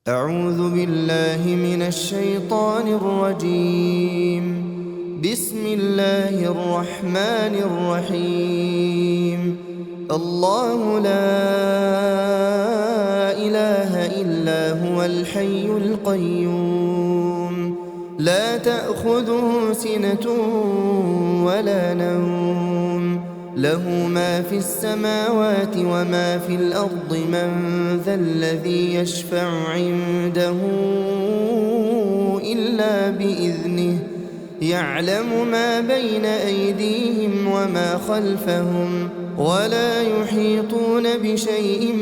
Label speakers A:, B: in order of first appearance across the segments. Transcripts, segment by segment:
A: أعوذ بالله من الشيطان الرجيم. بسم الله الرحمن الرحيم. الله لا إله إلا هو الحي القيوم، لا تأخذه سنة ولا نوم، له ما في السماوات وما في الأرض. من ذا الذي يشفع عنده إلا بإذنه، يعلم ما بين أيديهم وما خلفهم، ولا يحيطون بشيء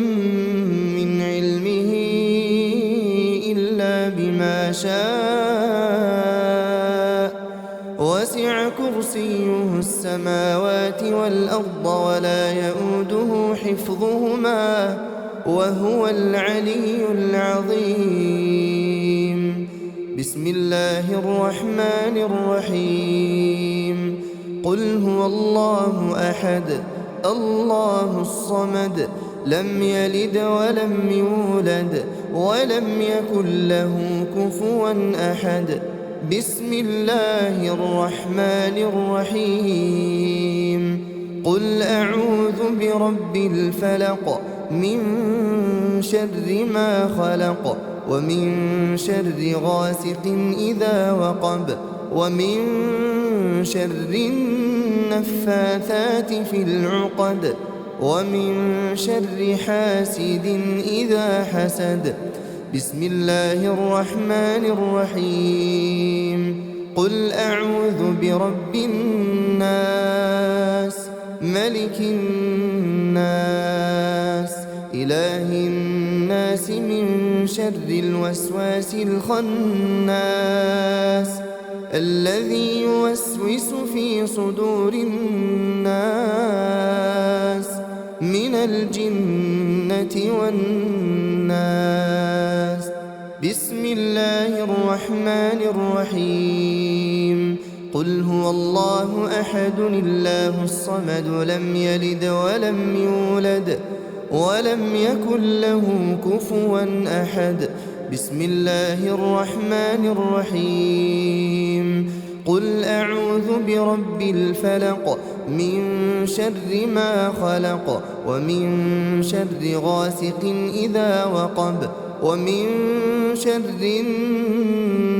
A: من علمه إلا بما شاء. وسع كرسيه السماوات والأرض ولا يؤوده حفظهما، وهو العلي العظيم. بسم الله الرحمن الرحيم. قل هو الله أحد الله الصمد، لم يلد ولم يولد ولم يكن له كفوا أحد. بسم الله الرحمن الرحيم. قل أعوذ برب الفلق، من شر ما خلق، ومن شر غاسق إذا وقب، ومن شر النفاثات في العقد، ومن شر حاسد إذا حسد. بسم الله الرحمن الرحيم. قل أعوذ برب الناس، ملك الناس، إله الناس، من شر الوسواس الخناس، الذي يوسوس في صدور الناس من الجنة والناس. بسم الله الرحمن الرحيم. قل هو الله أحد الله الصمد، لم يلد ولم يولد ولم يكن له كفوا أحد. بسم الله الرحمن الرحيم. قل أعوذ برب الفلق، من شر ما خلق، ومن شر غاسق إذا وقب، ومن شر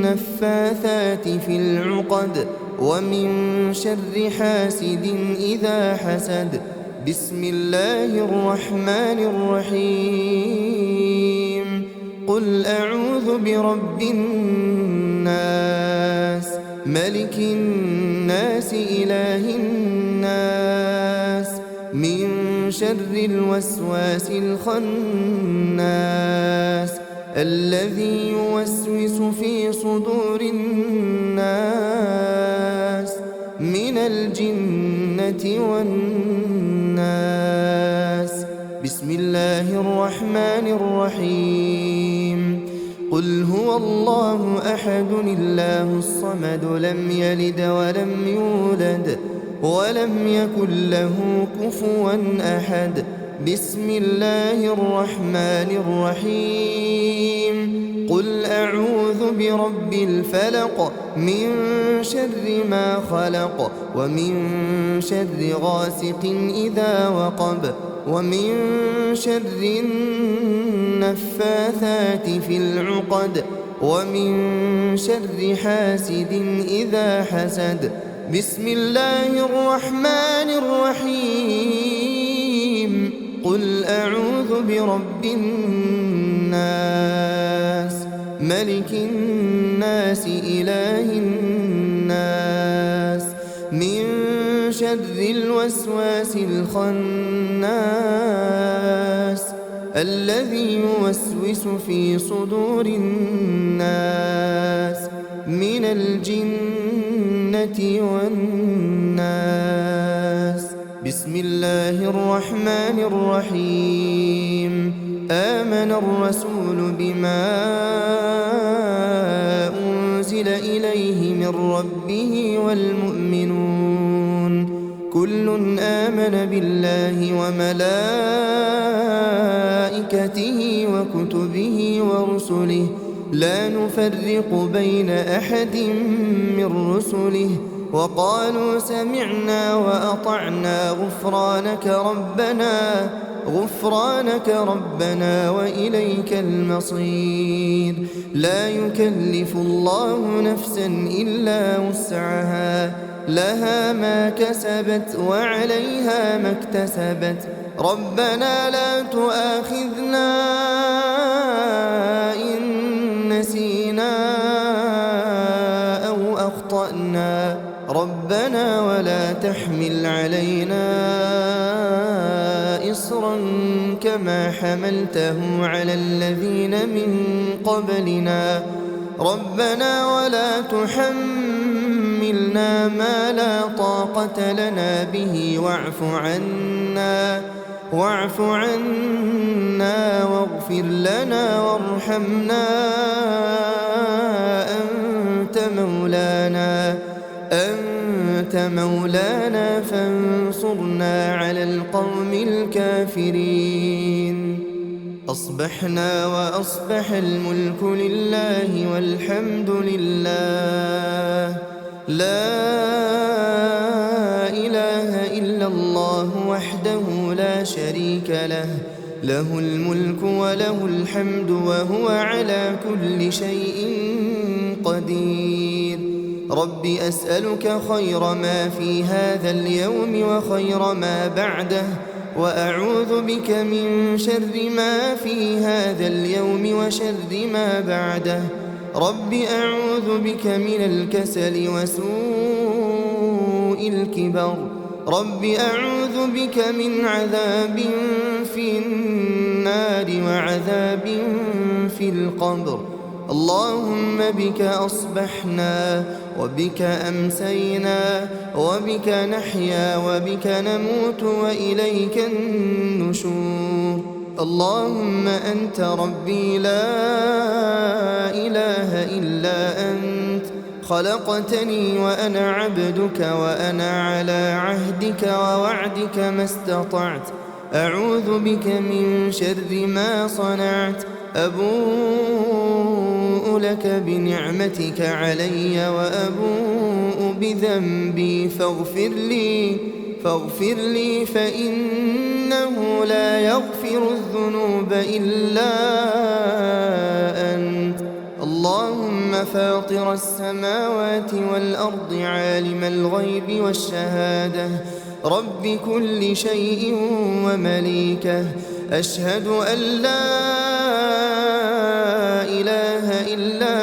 A: النفاثات في العقد، ومن شر حاسد إذا حسد. بسم الله الرحمن الرحيم. قل أعوذ برب الناس، ملك الناس، إله الناس، من شر الوسواس الخناس، الذي يوسوس في صدور الناس من الجنة والناس. بسم الله الرحمن الرحيم. قل هو الله أحد الله الصمد، لم يلد ولم يولد ولم يكن له كفوا أحد. بسم الله الرحمن الرحيم. قل أعوذ برب الفلق، من شر ما خلق، ومن شر غاسق إذا وقب، ومن شر النفاثات في العقد، ومن شر حاسد إذا حسد. بسم الله الرحمن الرحيم. قل أعوذ برب الناس، ملك الناس، إله الناس، من شر الوسواس الخناس، الذي يوسوس في صدور الناس من الجنة والناس. بسم الله الرحمن الرحيم. آمن الرسول بما أنزل إليه من ربه والمؤمنون، كل آمن بالله وملائكته وكتبه ورسله رسله لا نفرق بين أحد من رسله وقالوا سمعنا وأطعنا غفرانك ربنا وإليك المصير. لا يكلف الله نفسا إلا وسعها لها ما كسبت وعليها ما اكتسبت. ربنا لا تؤاخذنا إن نسينا أو أخطأنا ربنا ولا تحمل علينا إصرا كما حملته على الذين من قبلنا ربنا ولا تحملنا ما لا طاقة لنا به واعف عنا واغفر لنا وارحمنا أنت مولانا فانصرنا على القوم الكافرين. أصبحنا وأصبح الملك لله والحمد لله لا إله إلا الله وحده لا شريك له الملك وله الحمد وهو على كل شيء قدير. رب أسألك خير ما في هذا اليوم وخير ما بعده وأعوذ بك من شر ما في هذا اليوم وشر ما بعده. رب أعوذ بك من الكسل وسوء الكبر. رب أعوذ بك من عذاب في النار وعذاب في القبر. اللهم بك أصبحنا وبك أمسينا وبك نحيا وبك نموت وإليك النشور. اللهم أنت ربي لا إله إلا أنت خلقتني وأنا عبدك وأنا على عهدك ووعدك ما استطعت. أعوذ بك من شر ما صنعت. أبوء لك بنعمتك علي وأبوء بذنبي فاغفر لي فإنه لا يغفر الذنوب إلا أنت. اللهم فاطر السماوات والأرض عالم الغيب والشهادة رب كل شيء ومليكه أشهد أن لا إله إلا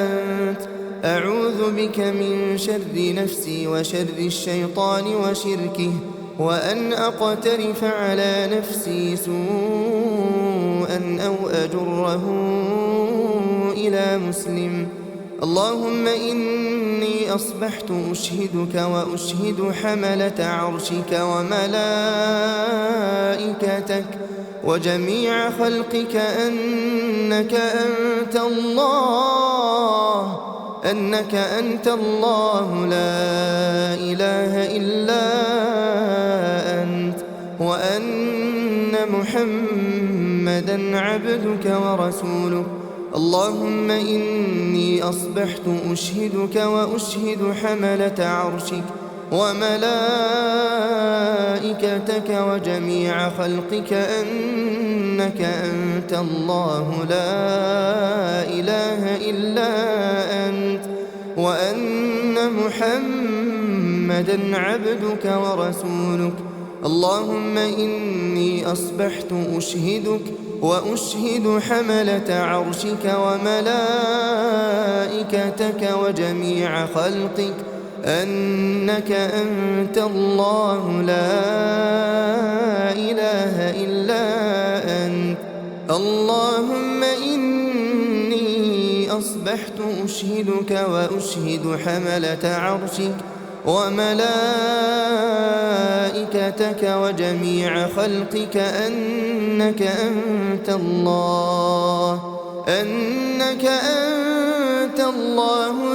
A: أنت. أعوذ بك من شر نفسي وشر الشيطان وشركه وأن أقترف على نفسي سوءا أو أجره إلى مسلم. اللهم إني أصبحت أشهدك وأشهد حملة عرشك وملائكتك وجميع خلقك أنك أنت الله لا إله إلا أنت وأن محمدا عبدك ورسولك. اللهم إني أصبحت أشهدك وأشهد حملة عرشك وملائكتك وجميع خلقك أنك أنت الله لا إله إلا أنت وأن محمدا عبدك ورسولك. اللهم إني أصبحت أشهدك وأشهد حملة عرشك وملائكتك وجميع خلقك أنك أنت الله لا إله إلا أنت. اللهم إني أصبحت أشهدك وأشهد حملة عرشك وملائكتك وجميع خلقك أنك أنت الله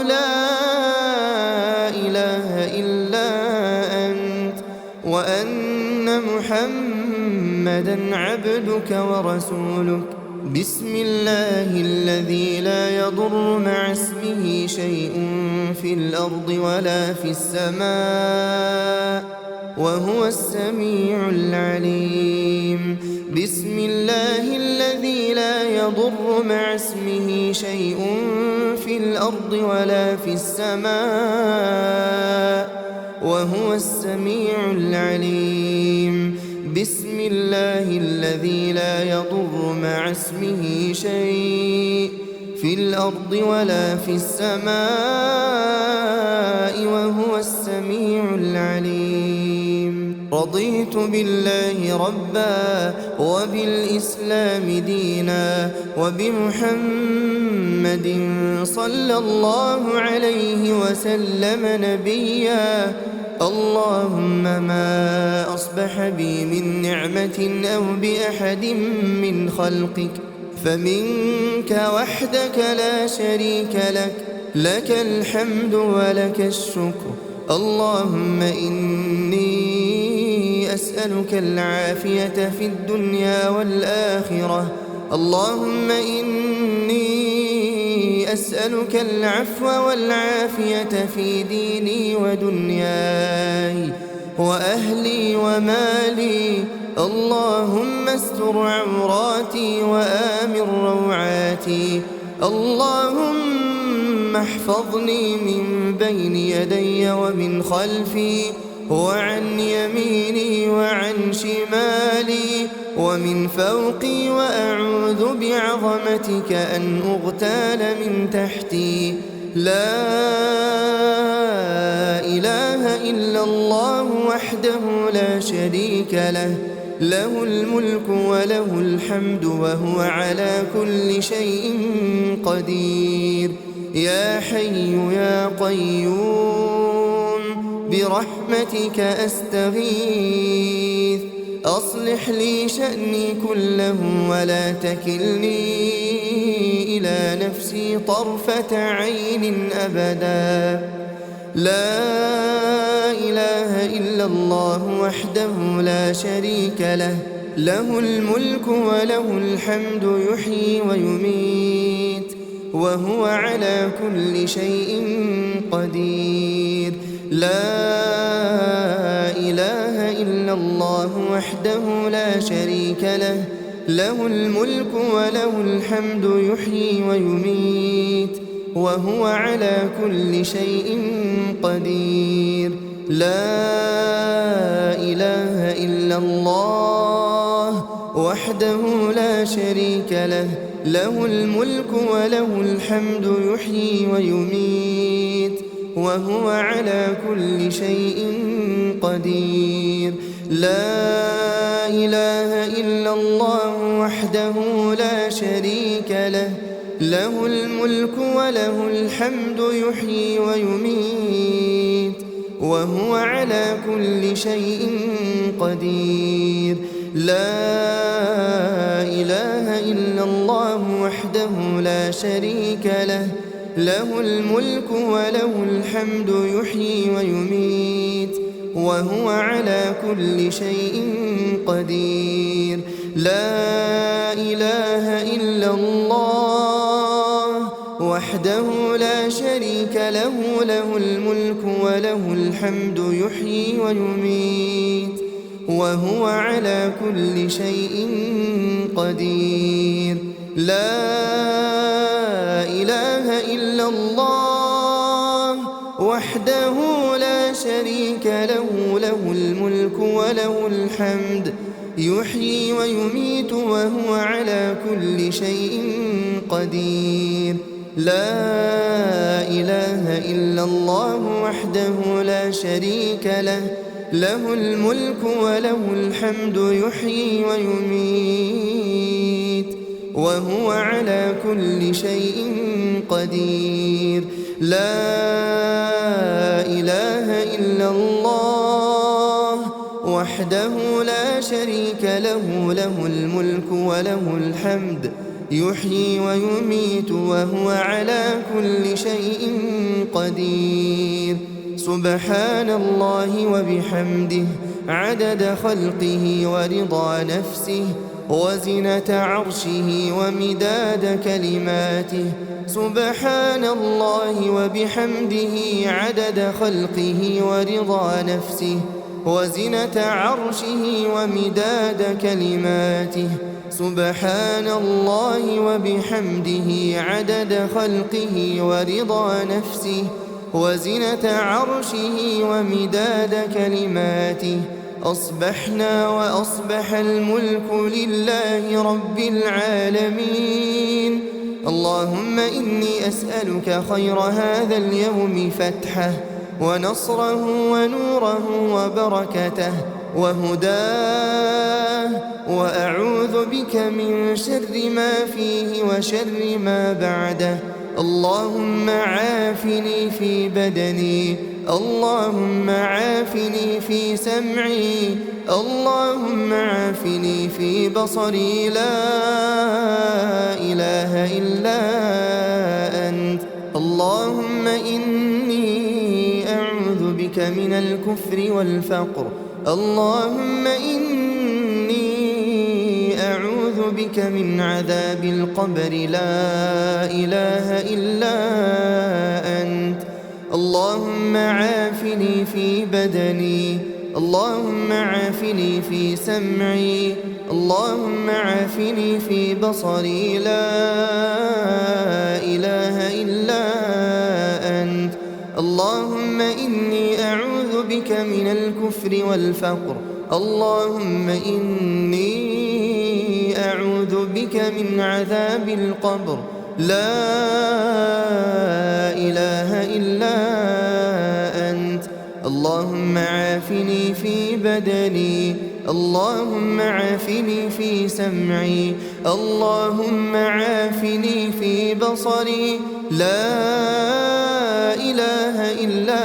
A: لا إله إلا أنت وأن محمدا عبدك ورسولك. بسم الله الذي لا يضر مع اسمه شيء في الأرض ولا في السماء وهو السميع العليم. بسم الله الذي لا يضر مع اسمه شيء في الأرض ولا في السماء وهو السميع العليم. بسم الله الذي لا يضر مع اسمه شيء في الأرض ولا في السماء وهو السميع العليم. رضيت بالله ربا وبالإسلام دينا وبمحمد صلى الله عليه وسلم نبيا. اللهم ما أصبح بي من نعمة أو بأحد من خلقك فمنك وحدك لا شريك لك، لك الحمد ولك الشكر. اللهم إني أسألك العافية في الدنيا والآخرة. اللهم إني أسألك العفو والعافية في ديني ودنياي وأهلي ومالي. اللهم استر عوراتي وآمن روعاتي. اللهم احفظني من بين يدي ومن خلفي وعن يميني وعن شمالي ومن فوقي، وأعوذ بعظمتك أن أغتال من تحتي. لا إله إلا الله وحده لا شريك له، له الملك وله الحمد وهو على كل شيء قدير. يا حي يا قيوم برحمتك أستغيث، أصلح لي شأني كله ولا تكلني إلى نفسي طرفة عين أبدا. لا إله إلا الله وحده لا شريك له، له الملك وله الحمد يحيي ويميت وهو على كل شيء قدير. لا إله إلا الله وحده لا شريك له، له الملك وله الحمد يحيي ويميت وهو على كل شيء قدير. لا إله إلا الله وحده لا شريك له، له الملك وله الحمد يحيي ويميت وهو على كل شيء قدير. لا إله إلا الله وحده لا شريك له، له الملك وله الحمد يحيي ويميت وهو على كل شيء قدير. لا إله إلا الله وحده لا شريك له، له الملك وله الحمد يحيي ويميت وهو على كل شيء قدير. لا إله إلا الله وحده لا شريك له، له الملك وله الحمد يحيي ويميت وهو على كل شيء قدير. لا إله إلا الله وحده لا شريك له، له الملك وله الحمد يحيي ويميت وهو على كل شيء قدير. لا إله إلا الله وحده لا شريك له، له الملك وله الحمد يحيي ويميت وهو على كل شيء قدير. لا إله إلا الله وحده لا شريك له، له الملك وله الحمد يحيي ويميت وهو على كل شيء قدير. سبحان الله وبحمده عدد خلقه ورضا نفسه وزنة عرشه ومداد كلماته سبحان الله وبحمده عدد خلقه ورضا نفسه وزنة عرشه ومداد كلماته سبحان الله وبحمده عدد خلقه ورضا نفسه وزنة عرشه ومداد كلماته أصبحنا وأصبح الملك لله رب العالمين اللهم إني أسألك خير هذا اليوم فتحه ونصره ونوره وبركته وهداه وأعوذ بك من شر ما فيه وشر ما بعده اللهم عافني في بدني اللهم عافني في سمعي اللهم عافني في بصري لا إله إلا أنت اللهم إني أعوذ بك من الكفر والفقر اللهم إني أعوذ بك من عذاب القبر لا إله إلا أنت اللهم عافني في بدني اللهم عافني في سمعي اللهم عافني في بصري لا إله إلا أنت اللهم إني أعوذ بك من الكفر والفقر اللهم إني أعوذ بك من عذاب القبر لا إله إلا أنت اللهم عافني في بدني اللهم عافني في سمعي اللهم عافني في بصري لا إله إلا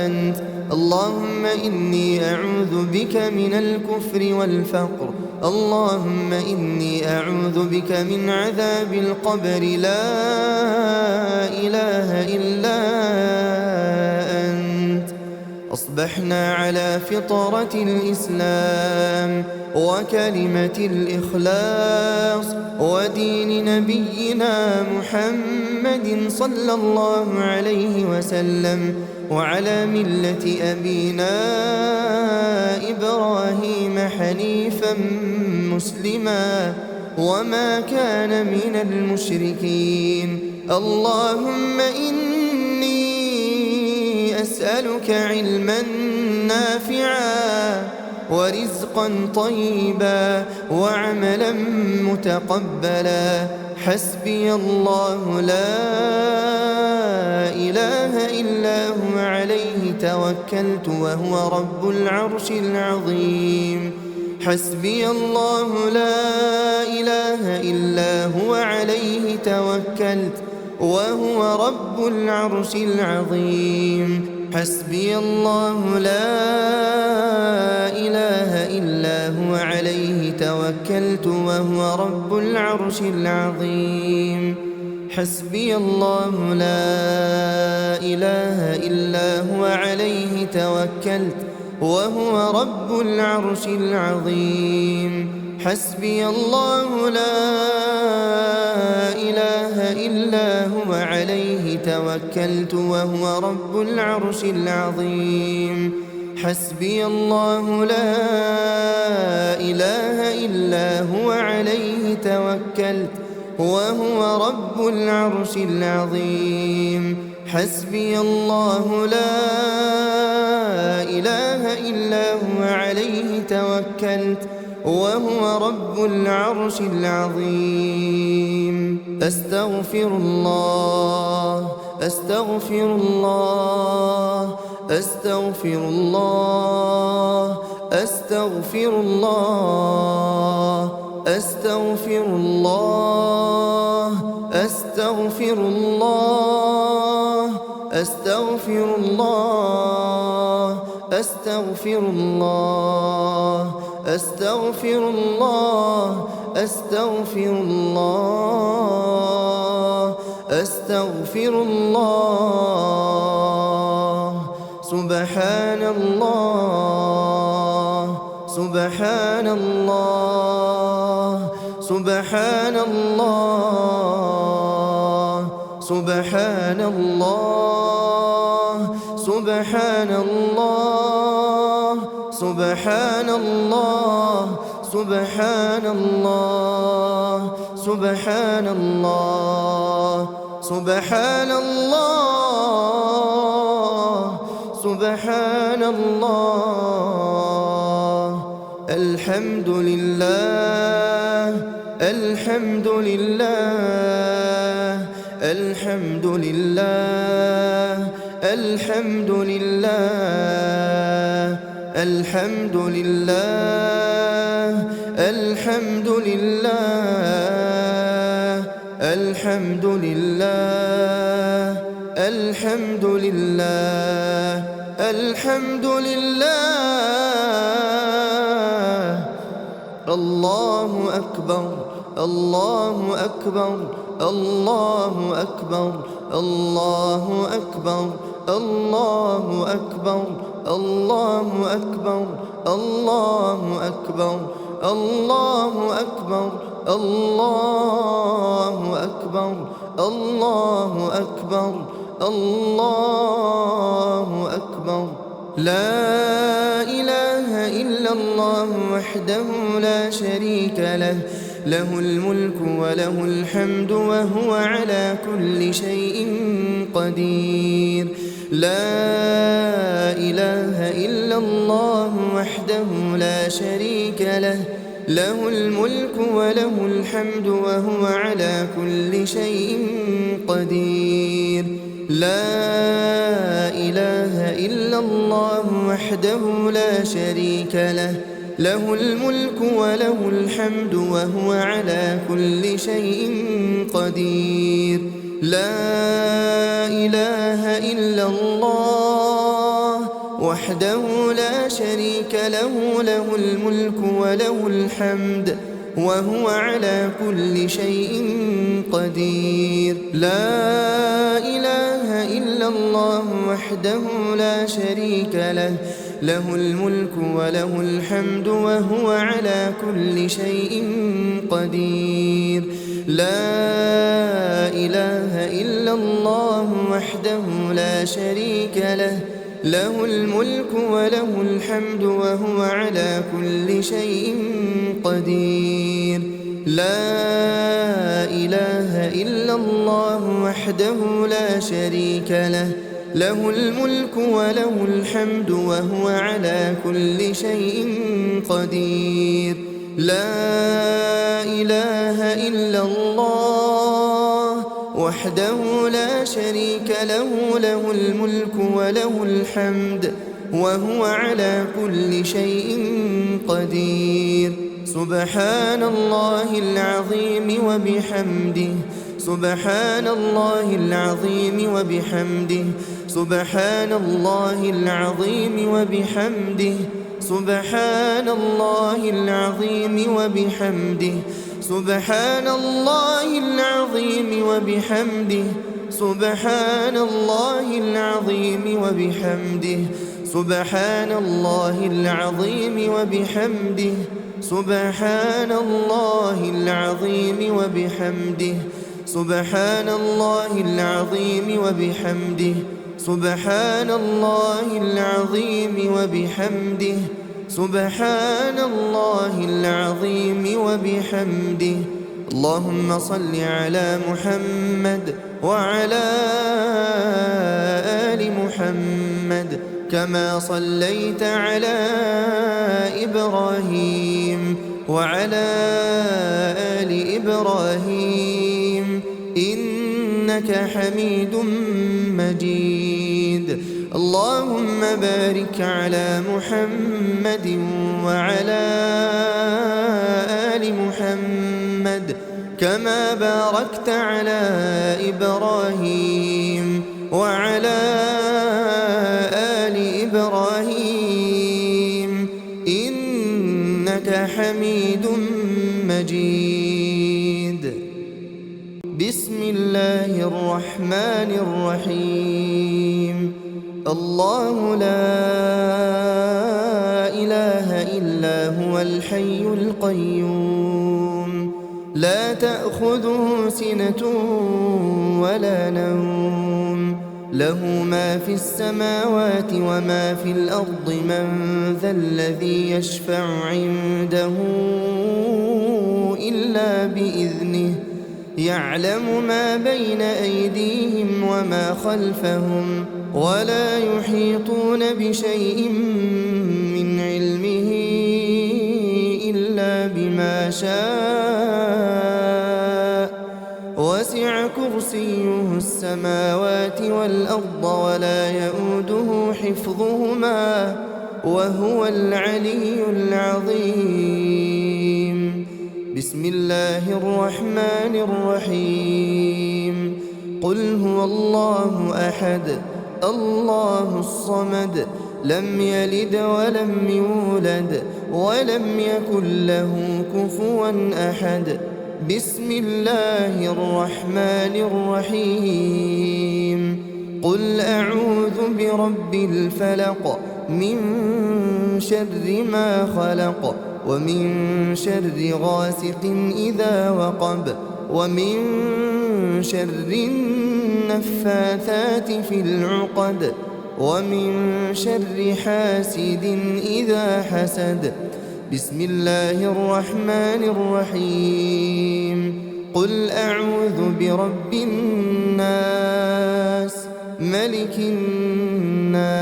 A: أنت اللهم إني أعوذ بك من الكفر والفقر اللهم إني أعوذ بك من عذاب القبر لا إله إلا أنت أصبحنا على فطرة الإسلام وكلمة الإخلاص ودين نبينا محمد صلى الله عليه وسلم وعلى ملة أبينا إبراهيم حنيفا مسلما وما كان من المشركين اللهم إني أسألك علما نافعا ورزقا طيبا وعملا متقبلا حسبي الله لا إله إلا هو عليه توكلت وهو رب العرش العظيم حسبي الله لا إله إلا هو عليه توكلت وهو رب العرش العظيم حسبي الله لا إله إلا هو عليه توكلت وهو رب العرش العظيم حسبي الله لا إله إلا هو عليه توكلت وهو رب العرش العظيم حسبي الله لا إله إلا هو عليه توكلت وهو رب العرش العظيم حسبي الله لا إله إلا هو عليه توكلت وهو رب العرش العظيم حسبي الله لا إله إلا هو عليه توكلت وهو رب العرش العظيم أستغفر الله أستغفر الله أستغفر الله أستغفر الله أستغفر الله أستغفر الله أستغفر الله أستغفر الله أستغفر الله أستغفر الله أستغفر الله سبحان الله سبحان الله سبحان الله سبحان الله سبحان الله سبحان الله سبحان الله سبحان الله سبحان الله سبحان الله الحمد لله الحمد لله الحمد لله الحمد لله الحمد لله الحمد لله الحمد لله الحمد لله الحمد لله الله أكبر الله أكبر الله أكبر الله أكبر الله أكبر الله أكبر الله أكبر الله أكبر الله أكبر الله أكبر الله أكبر لا إله إلا الله وحده لا شريك له له الملك وله الحمد وهو على كل شيء قدير لا إله إلا الله وحده لا شريك له له الملك وله الحمد وهو على كل شيء قدير لا إله إلا الله وحده لا شريك له له الملك وله الحمد وهو على كل شيء قدير لا إله إلا الله وحده لا شريك له له الملك وله الحمد وهو على كل شيء قدير لا إله إلا الله وحده لا شريك له له الملك وله الحمد وهو على كل شيء قدير لا إله إلا الله وحده لا شريك له له الملك وله الحمد وهو على كل شيء قدير لا إله إلا الله وحده لا شريك له له الملك وله الحمد وهو على كل شيء قدير لا إله إلا الله وحده لا شريك له له الملك وله الحمد وهو على كل شيء قدير سبحان الله العظيم وبحمده سبحان الله العظيم وبحمده سبحان الله العظيم وبحمده سبحان الله العظيم وبحمده سبحان الله العظيم وبحمده سبحان الله العظيم وبحمده سبحان الله العظيم وبحمده سبحان الله العظيم وبحمده سبحان الله العظيم وبحمده سبحان الله العظيم وبحمده سبحان الله العظيم وبحمده اللهم صل على محمد وعلى آل محمد كما صليت على إبراهيم وعلى آل إبراهيم إنك حميد مجيد اللهم بارك على محمد وعلى آل محمد كما باركت على إبراهيم وعلى آل إبراهيم إنك حميد مجيد بسم الله الرحمن الرحيم الله لا إله إلا هو الحي القيوم لا تأخذه سنة ولا نوم له ما في السماوات وما في الأرض من ذا الذي يشفع عنده إلا بإذنه يعلم ما بين أيديهم وما خلفهم ولا يحيطون بشيء من علمه إلا بما شاء وسع كرسيه السماوات والأرض ولا يؤوده حفظهما وهو العلي العظيم بسم الله الرحمن الرحيم قل هو الله أحد الله الصمد لم يلد ولم يولد ولم يكن له كفوا أحد بسم الله الرحمن الرحيم قل أعوذ برب الفلق من شر ما خلق ومن شر غاسق إذا وقب ومن شر النفاثات في العقد ومن شر حاسد إذا حسد بسم الله الرحمن الرحيم قل أعوذ برب الناس ملك الناس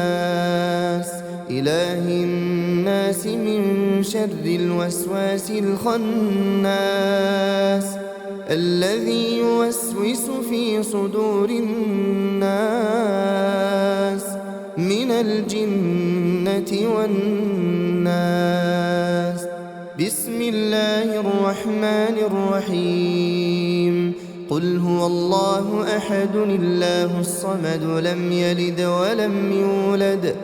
A: إله الناس من شر الوسواس الخناس الذي يوسوس في صدور الناس من الجنة والناس بسم الله الرحمن الرحيم قل هو الله أحد الله الصمد لم يلد ولم يولد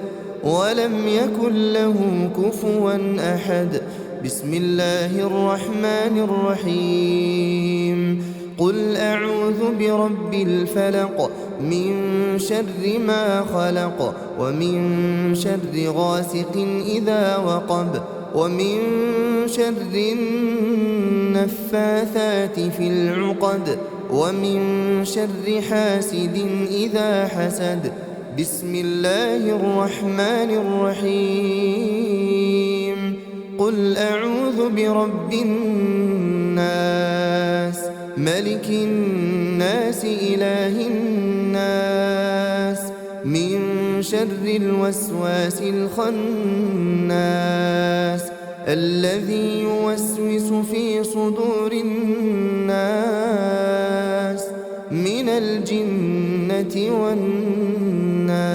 A: ولم يكن له كفوا أحد بسم الله الرحمن الرحيم قل أعوذ برب الفلق من شر ما خلق ومن شر غاسق إذا وقب ومن شر النفاثات في العقد ومن شر حاسد إذا حسد بسم الله الرحمن الرحيم قل أعوذ برب الناس ملك الناس إله الناس من شر الوسواس الخناس الذي يوسوس في صدور الناس من الجنة والناس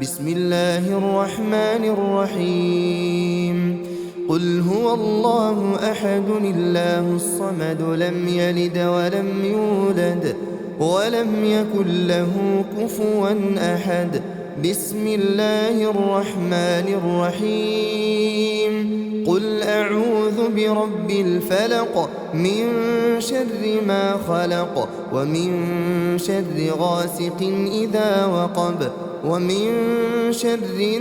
A: بسم الله الرحمن الرحيم قل هو الله أحد الله الصمد لم يلد ولم يولد ولم يكن له كفوا أحد بسم الله الرحمن الرحيم قل أعوذ برب الفلق من شر ما خلق ومن شر غاسق إذا وقب ومن شر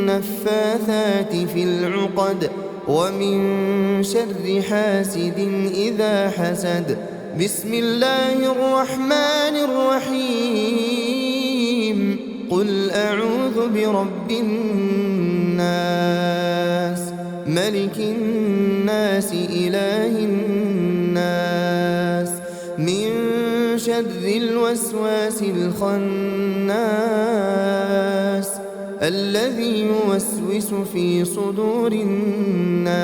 A: النفاثات في العقد ومن شر حاسد إذا حسد بسم الله الرحمن الرحيم قل أعوذ برب الناس ملك الناس إله الناس من شر الوسواس الخناس الذي يوسوس في صدور الناس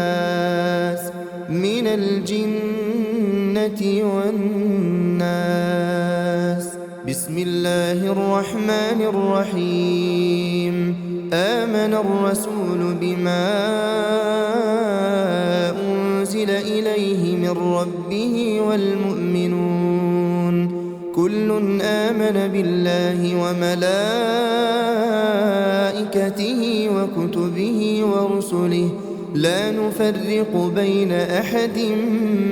A: من الجنة والناس بسم الله الرحمن الرحيم آمن الرسول بما أنزل إليه من ربه والمؤمنون كل آمن بالله وملائكته وكتبه ورسله لا نفرق بين أحد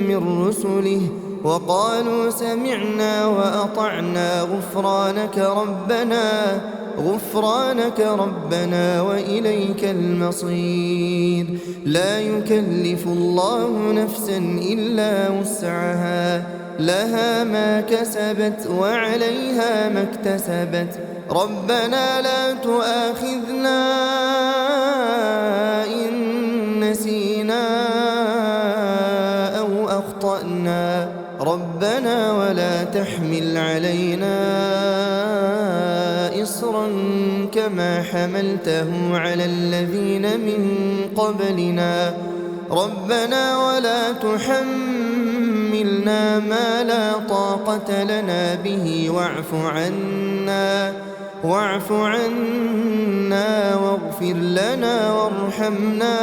A: من رسله وقالوا سمعنا وأطعنا غفرانك ربنا غفرانك ربنا وإليك المصير. لا يكلف الله نفسا إلا وسعها، لها ما كسبت وعليها ما اكتسبت. ربنا لا تؤاخذنا إن نسينا أو أخطأنا، ربنا ولا تحمل علينا إصرا كما حملته على الذين من قبلنا، ربنا ولا تحملنا ما لا طاقة لنا به، واعف عنا واغفر لنا وارحمنا،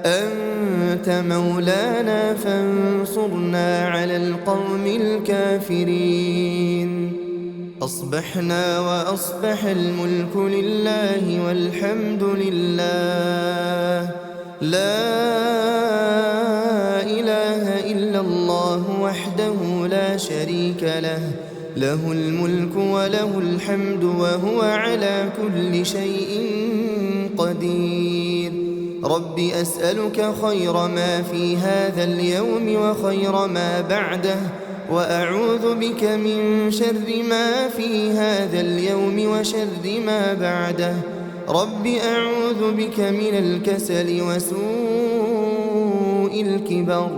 A: أنت مولانا فانصرنا على القوم الكافرين. أصبحنا وأصبح الملك لله والحمد لله، لا إله إلا الله وحده لا شريك له، له الملك وله الحمد وهو على كل شيء قدير. رب أسألك خير ما في هذا اليوم وخير ما بعده، وأعوذ بك من شر ما في هذا اليوم وشر ما بعده. رب أعوذ بك من الكسل وسوء الكبر،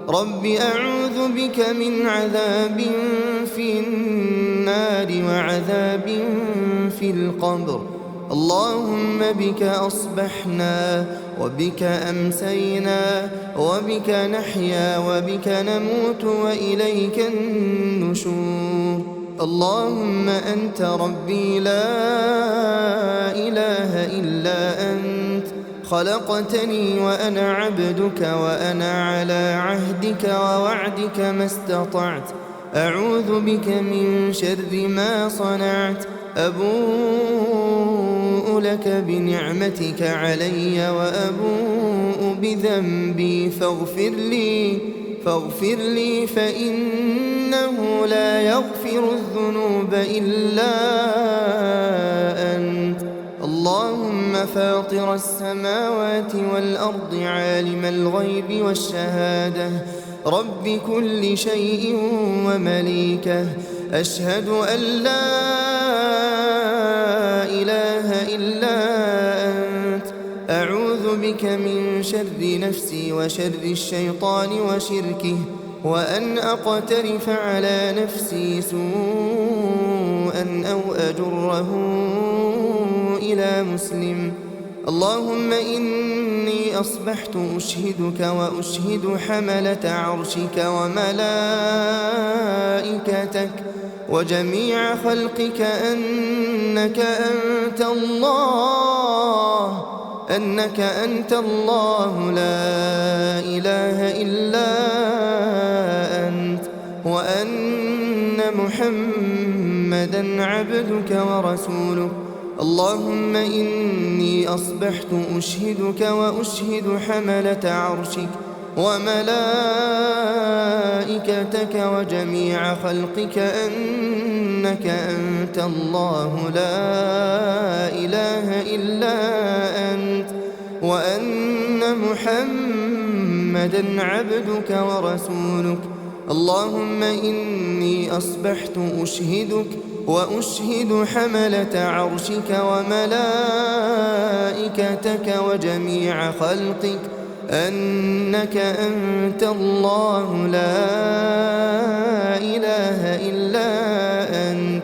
A: رب أعوذ بك من عذاب في النار وعذاب في القبر. اللهم بك أصبحنا وبك أمسينا وبك نحيا وبك نموت وإليك النشور. اللهم أنت ربي لا إله إلا أنت، خلقتني وأنا عبدك وأنا على عهدك ووعدك ما استطعت. أعوذ بك من شر ما صنعت، أبوء لك بنعمتك علي وأبوء بذنبي فاغفر لي فإنه لا يغفر الذنوب إلا أنت. اللهم فاطر السماوات والأرض عالم الغيب والشهادة، رب كل شيء ومليكه، أشهد أن لا إله إلا أنت. أعوذ بك من شر نفسي وشر الشيطان وشركه، وأن أقترف على نفسي سوءا أو أجره إلى مسلم. اللهم إني أصبحت أشهدك وأشهد حملة عرشك وملائكتك وجميع خلقك أنك أنت الله لا إله إلا أنت، وأن محمدا عبدك ورسولك. اللهم إني أصبحت أشهدك وأشهد حملة عرشك وملائكتك وجميع خلقك أنك أنت الله لا إله إلا أنت، وأن محمدا عبدك ورسولك. اللهم إني أصبحت أشهدك وأشهد حملة عرشك وملائكتك وجميع خلقك أنك أنت الله لا إله إلا أنت.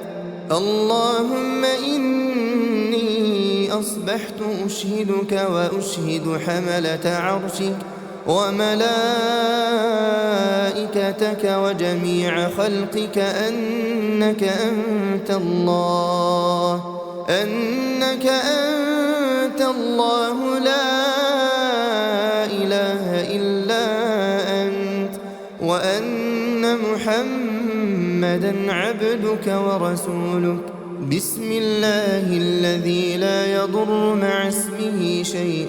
A: اللهم إني أصبحت أشهدك وأشهد حملة عرشك وملائكتك وجميع خلقك أنك أنت الله لا إله إلا أنت، وأن محمدا عبدك ورسولك. بسم الله الذي لا يضر مع اسمه شيء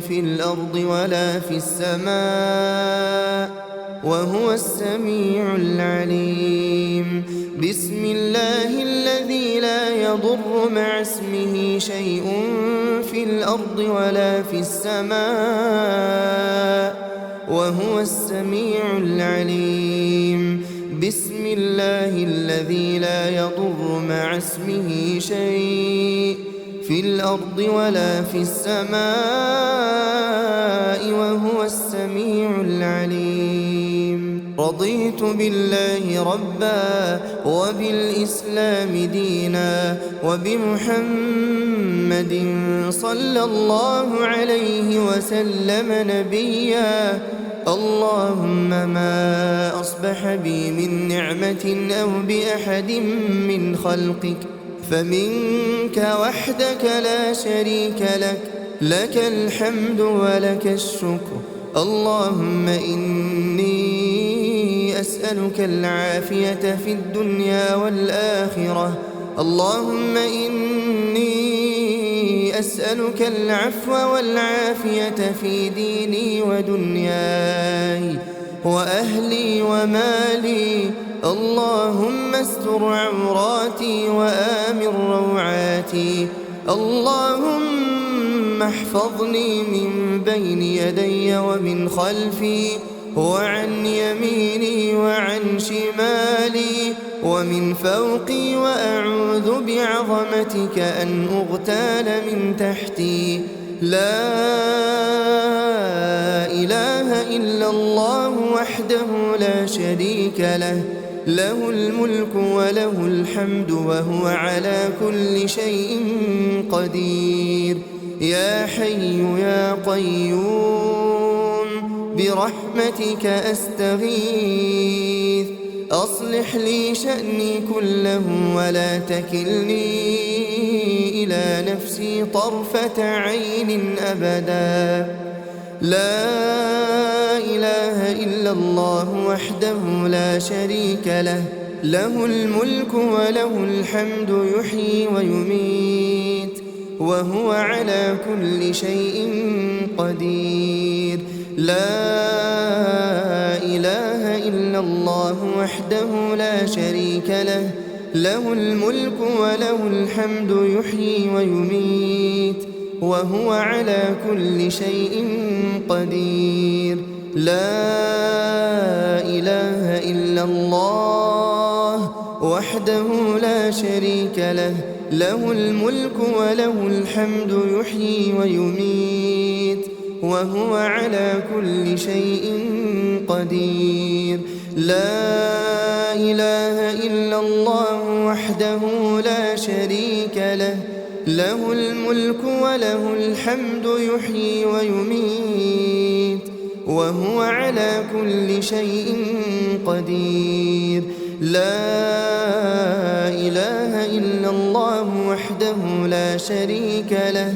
A: في الأرض ولا في السماء، وهو السميع العليم. بسم الله الذي لا يضر مع اسمه شيء في الأرض ولا في السماء وهو السميع العليم. بسم الله الذي لا يضر مع اسمه شيء في الأرض ولا في السماء وهو السميع العليم. رضيت بالله ربا وبالإسلام دينا وبمحمد صلى الله عليه وسلم نبيا. اللهم ما أصبح بي من نعمة أو بأحد من خلقك فمنك وحدك لا شريك لك، لك الحمد ولك الشكر. اللهم إني أسألك العافية في الدنيا والآخرة. اللهم إني أسألك العفو والعافية في ديني ودنياي وأهلي ومالي. اللهم استر عوراتي وآمن روعاتي. اللهم احفظني من بين يدي ومن خلفي وعن يميني وعن شمالي ومن فوقي، وأعوذ بعظمتك أن أغتال من تحتي. لا إله إلا الله وحده لا شريك له، له الملك وله الحمد وهو على كل شيء قدير. يا حي يا قيوم برحمتك أستغيث، أصلح لي شأني كله ولا تكلني إلى نفسي طرفة عين أبدا. لا إله إلا الله وحده لا شريك له، له الملك وله الحمد يحيي ويميت وهو على كل شيء قدير. لا إله إلا الله وحده لا شريك له، له الملك وله الحمد يحيي ويميت وهو على كل شيء قدير. لا إله إلا الله وحده لا شريك له، له الملك وله الحمد يحيي ويميت وهو على كل شيء قدير. لا إله إلا الله وحده لا شريك له، له الملك وله الحمد يحيي ويميت وهو على كل شيء قدير. لا إله إلا الله وحده لا شريك له،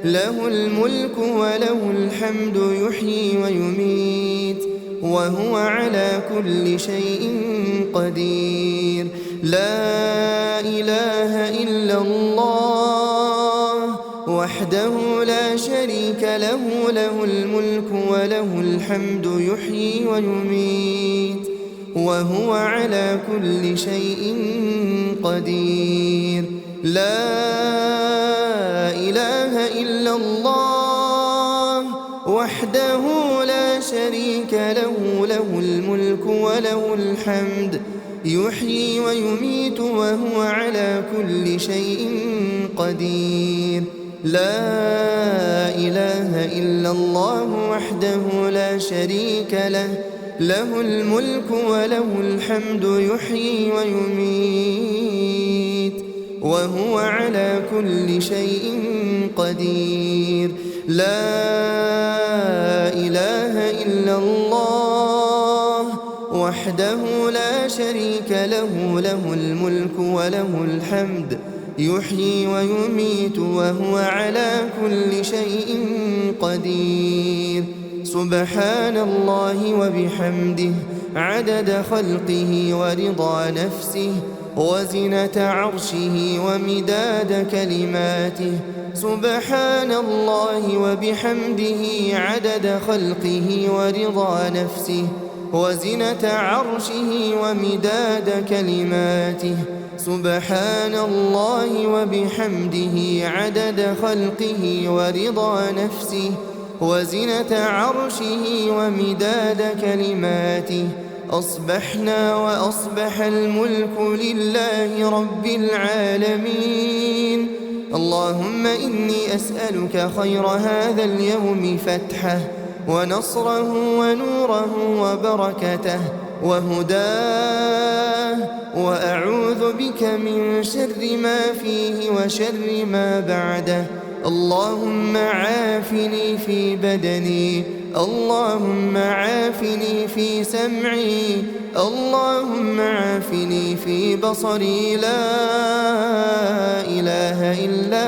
A: له الملك وله الحمد يحيي ويميت وهو على كل شيء قدير. لا إله إلا الله وحده لا شريك له، له الملك وله الحمد يحيي ويميت وهو على كل شيء قدير. لا إله إلا الله وحده لا شريك له، له الملك وله الحمد يحيي ويميت وهو على كل شيء قدير. لا إله إلا الله وحده لا شريك له، له الملك وله الحمد يحيي ويميت وهو على كل شيء قدير. لا إله إلا الله وحده لا شريك له، له الملك وله الحمد يحيي ويميت وهو على كل شيء قدير. سبحان الله وبحمده عدد خلقه ورضا نفسه وزنة عرشه ومداد كلماته. سبحان الله وبحمده عدد خلقه ورضا نفسه وزنة عرشه ومداد كلماته. سبحان الله وبحمده عدد خلقه ورضا نفسه وزنة عرشه ومداد كلماته. أصبحنا وأصبح الملك لله رب العالمين. اللهم إني أسألك خير هذا اليوم فتحه ونصره ونوره وبركته وهداه، وأعوذ بك من شر ما فيه وشر ما بعده. اللهم عافني في بدني، اللهم عافني في سمعي، اللهم عافني في بصري، لا إله إلا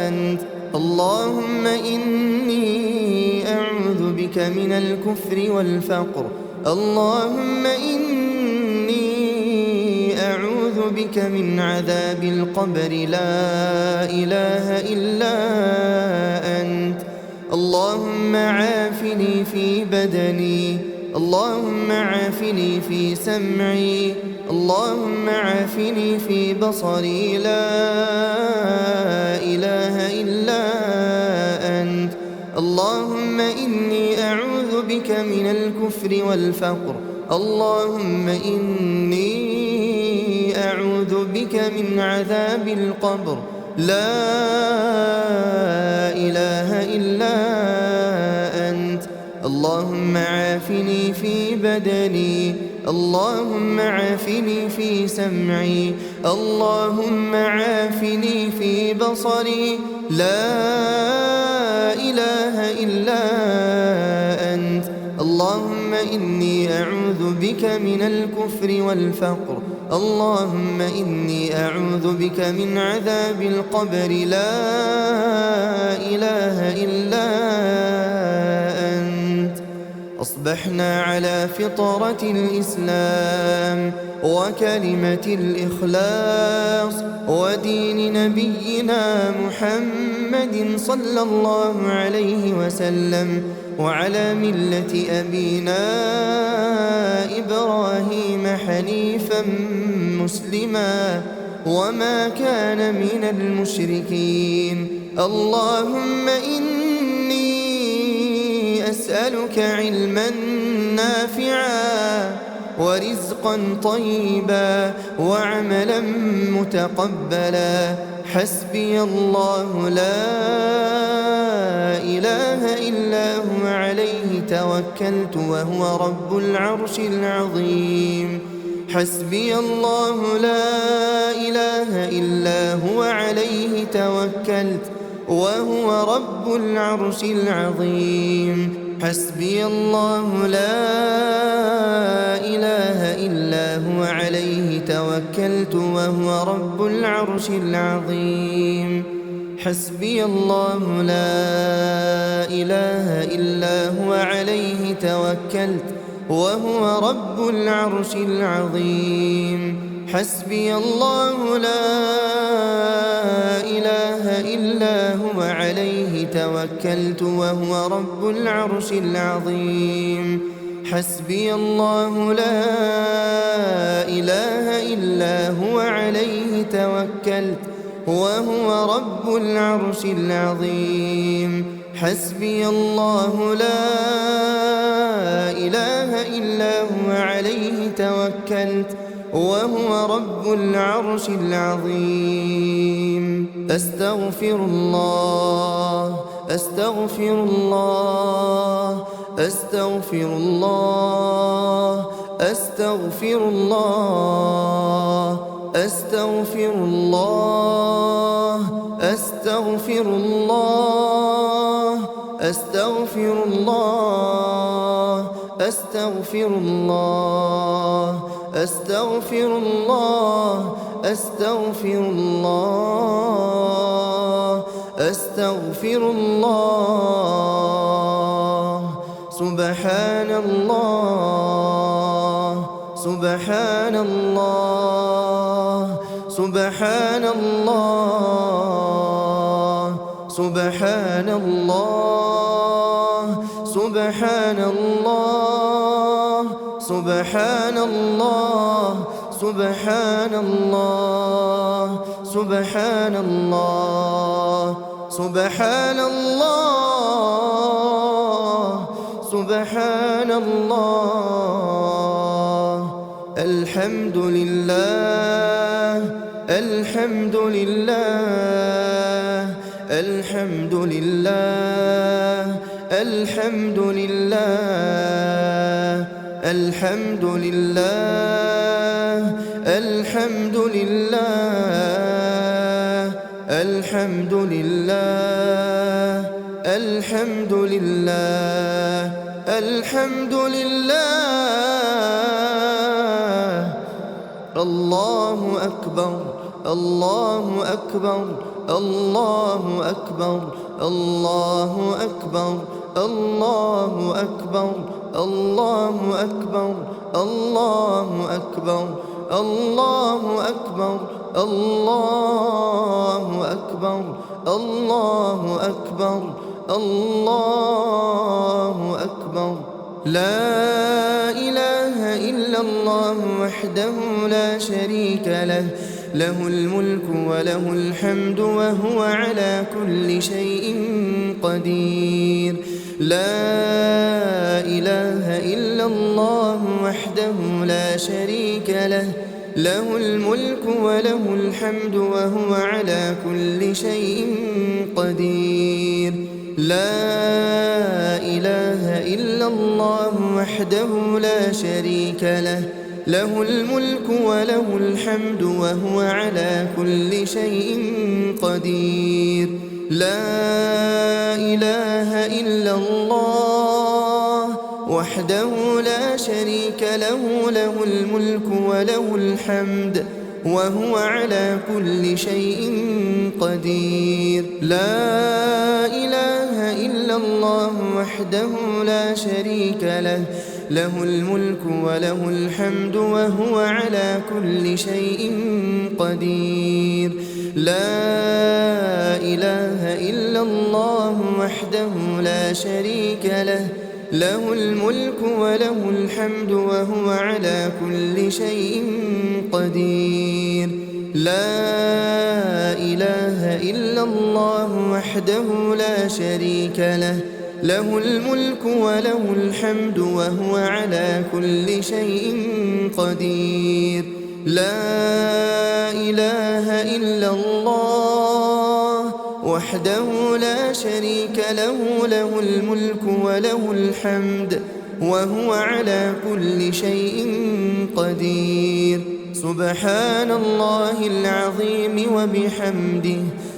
A: أنت. اللهم إني أعوذ بك من الكفر والفقر. اللهم إني أعوذ بك من عذاب القبر، لا إله إلا أنت. اللهم عافني في بدني، اللهم عافني في سمعي، اللهم عافني في بصري، لا إله إلا أنت. اللهم إني أعوذ بك من الكفر والفقر. اللهم إني أعوذ بك من عذاب القبر، لا إله إلا أنت. اللهم عافني في بدني، اللهم عافني في سمعي، اللهم عافني في بصري، لا إله إلا أنت. اللهم إني أعوذ بك من الكفر والفقر. اللهم إني أعوذ بك من عذاب القبر، لا إله إلا أنت. أصبحنا على فطرة الإسلام وكلمة الإخلاص ودين نبينا محمد صلى الله عليه وسلم، وعلى ملة أبينا إبراهيم حنيفا مسلما وما كان من المشركين. اللهم إني أسألك علما نافعا ورزقا طيبا وعملا متقبلا. حسبي الله لا إله إلا هو عليه توكلت وهو رب العرش العظيم. حسبي الله لا إله إلا هو عليه توكلت وهو رب العرش العظيم. حسبي الله لا إله إلا هو عليه توكلت وهو رب العرش العظيم. حسبي الله لا إله إلا هو عليه توكلت وهو رب العرش العظيم. حسبي الله لا إله إلا هو عليه توكلت وهو رب العرش العظيم. حسبي الله لا إله إلا هو عليه توكلت وهو رب العرش العظيم. حسبي الله لا إله إلا هو عليه توكلت وهو رب العرش العظيم. أستغفر الله، أستغفر الله، أستغفر الله، أستغفر الله، أستغفر الله، أستغفر الله، أستغفر الله، أستغفر الله، أستغفر الله، أستغفر الله، أستغفر الله. سبحان الله، سبحان الله، سبحان الله، سبحان الله، سبحان الله سبحان الله سبحان الله سبحان الله سبحان الله سبحان الله الحمد لله الحمد لله الحمد لله الحمد لله الحمد لله الحمد لله الحمد لله الحمد لله الحمد لله الله أكبر الله أكبر الله أكبر الله أكبر الله أكبر الله أكبر الله أكبر الله أكبر الله أكبر الله أكبر الله أكبر لا إله إلا الله وحده لا شريك له له الملك وله الحمد وهو على كل شيء قدير لا إله إلا الله وحده لا شريك له له الملك وله الحمد وهو على كل شيء قدير لا إله إلا الله وحده لا شريك له له الملك وله الحمد وهو على كل شيء قدير لا إله إلا الله وحده لا شريك له له الملك وله الحمد وهو على كل شيء قدير لا إله إلا الله وحده لا شريك له له الملك وله الحمد وهو على كل شيء قدير لا إله إلا الله وحده لا شريك له له الملك وله الحمد وهو على كل شيء قدير لا إله إلا الله وحده لا شريك له له الملك وله الحمد وهو على كل شيء قدير لا إله إلا الله وحده لا شريك له له الملك وله الحمد وهو على كل شيء قدير سبحان الله العظيم وبحمده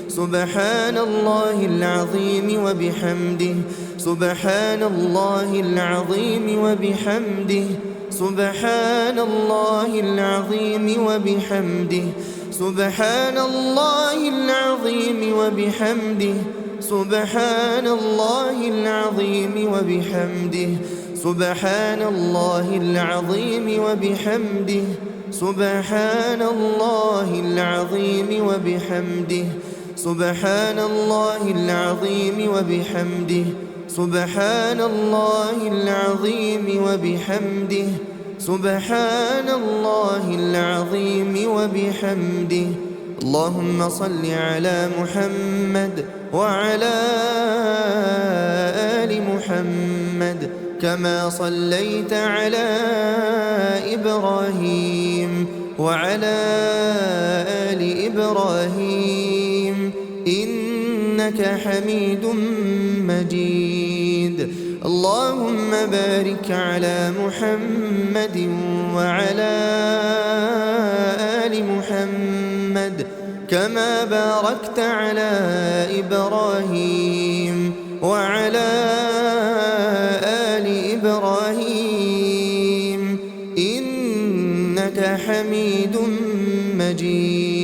A: سبحان الله العظيم وبحمده سبحان الله العظيم وبحمده سبحان الله العظيم وبحمده سبحان الله العظيم وبحمده سبحان الله العظيم وبحمده سبحان الله العظيم وبحمده سبحان الله العظيم وبحمده سبحان الله العظيم وبحمده سبحان الله العظيم وبحمده سبحان الله العظيم وبحمده اللهم صل على محمد وعلى آل محمد كما صليت على إبراهيم وعلى آل إبراهيم إنك حميد مجيد اللهم بارك على محمد وعلى آل محمد كما باركت على إبراهيم وعلى آل إبراهيم إنك حميد مجيد